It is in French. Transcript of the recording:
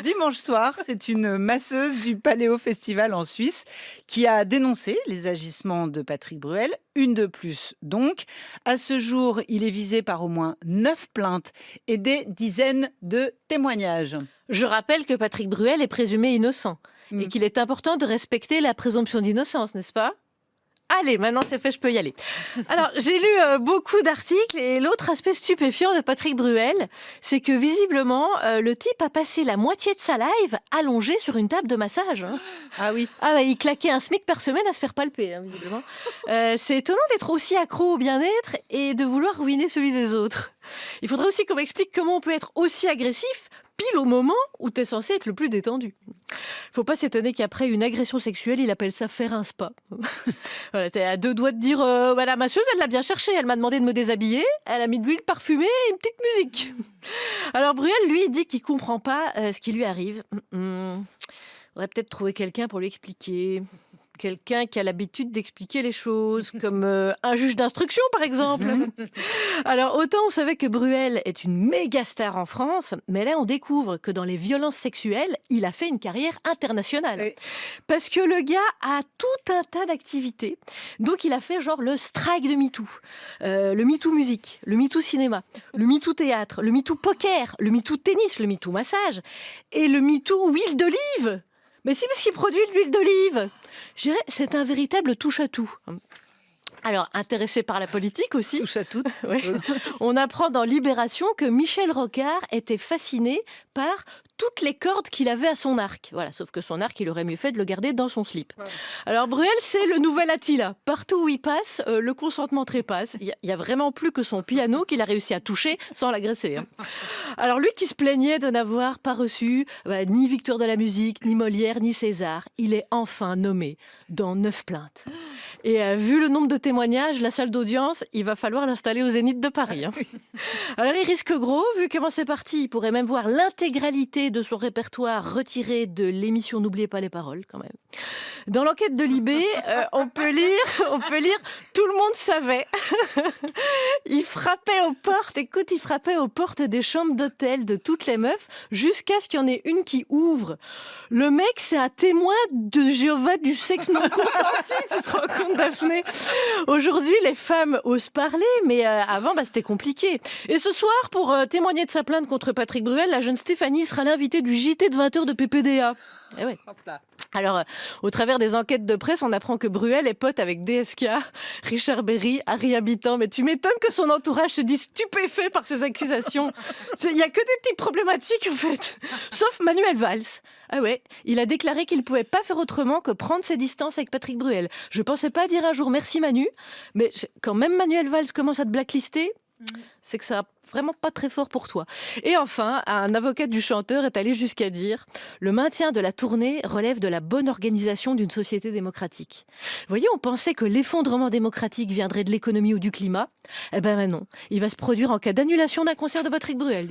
Dimanche soir, c'est une masseuse du Paléo Festival en Suisse qui a dénoncé les agissements de Patrick Bruel, une de plus donc. À ce jour, il est visé par au moins 9 plaintes et des dizaines de témoignages. Je rappelle que Patrick Bruel est présumé innocent et Mm. qu'il est important de respecter la présomption d'innocence, n'est-ce pas? Allez, maintenant c'est fait, je peux y aller. Alors, j'ai lu beaucoup d'articles et l'autre aspect stupéfiant de Patrick Bruel, c'est que visiblement, le type a passé la moitié de sa live allongé sur une table de massage, hein. Ah oui. Ah bah, il claquait un SMIC par semaine à se faire palper, hein, visiblement. C'est étonnant d'être aussi accro au bien-être et de vouloir ruiner celui des autres. Il faudrait aussi qu'on m'explique comment on peut être aussi agressif pile au moment où t'es censé être le plus détendu. Faut pas s'étonner qu'après une agression sexuelle, il appelle ça faire un spa. Voilà, t'es à deux doigts de dire la masseuse, elle l'a bien cherché, elle m'a demandé de me déshabiller, elle a mis de l'huile parfumée et une petite musique. Alors Bruel, lui, il dit qu'il comprend pas ce qui lui arrive. Faudrait peut-être trouver quelqu'un pour lui expliquer. Quelqu'un qui a l'habitude d'expliquer les choses, comme un juge d'instruction, par exemple. Alors, autant on savait que Bruel est une méga star en France, mais là, on découvre que dans les violences sexuelles, il a fait une carrière internationale. Oui. Parce que le gars a tout un tas d'activités. Donc, il a fait genre le strike de MeToo, le MeToo musique, le MeToo cinéma, le MeToo théâtre, le MeToo poker, le MeToo tennis, le MeToo massage et le MeToo huile d'olive. Mais si, parce qu'il produit de l'huile d'olive. Je dirais, c'est un véritable touche-à-tout. Alors, intéressé par la politique aussi, Touche à toutes. ouais, on apprend dans Libération que Michel Rocard était fasciné par toutes les cordes qu'il avait à son arc. Voilà, sauf que son arc, il aurait mieux fait de le garder dans son slip. Ouais. Alors Bruel, c'est le nouvel Attila. Partout où il passe, le consentement trépasse. Il y a vraiment plus que son piano qu'il a réussi à toucher sans l'agresser, hein. Alors lui qui se plaignait de n'avoir pas reçu ni Victoire de la musique, ni Molière, ni César, il est enfin nommé dans 9 plaintes. Et vu le nombre de témoignages, la salle d'audience, il va falloir l'installer au Zénith de Paris, hein. Alors il risque gros, vu comment c'est parti, il pourrait même voir l'intégralité de son répertoire retiré de l'émission N'oubliez pas les paroles, quand même. Dans l'enquête de Libé, on peut lire, tout le monde savait. Il frappait aux portes, écoute, il frappait aux portes des chambres d'hôtel de toutes les meufs, jusqu'à ce qu'il y en ait une qui ouvre. Le mec, c'est un témoin de Jéhovah du sexe non consenti, tu te rends compte, Daphné? Aujourd'hui, les femmes osent parler, mais avant, c'était compliqué. Et ce soir, pour témoigner de sa plainte contre Patrick Bruel, la jeune Stéphanie sera l'invitée du JT de 20h de PPDA. Eh ouais. Hop là. Alors, au travers des enquêtes de presse, on apprend que Bruel est pote avec DSK, Richard Berry, Harry Habitant. Mais tu m'étonnes que son entourage se dise stupéfait par ces accusations. Il n'y a que des types problématiques, en fait. Sauf Manuel Valls. Ah ouais, il a déclaré qu'il ne pouvait pas faire autrement que prendre ses distances avec Patrick Bruel. Je ne pensais pas dire un jour merci Manu, mais quand même Manuel Valls commence à te blacklister, c'est que ça va vraiment pas très fort pour toi. Et enfin, un avocat du chanteur est allé jusqu'à dire « Le maintien de la tournée relève de la bonne organisation d'une société démocratique. » Vous voyez, on pensait que l'effondrement démocratique viendrait de l'économie ou du climat. Eh ben non, il va se produire en cas d'annulation d'un concert de Patrick Bruel.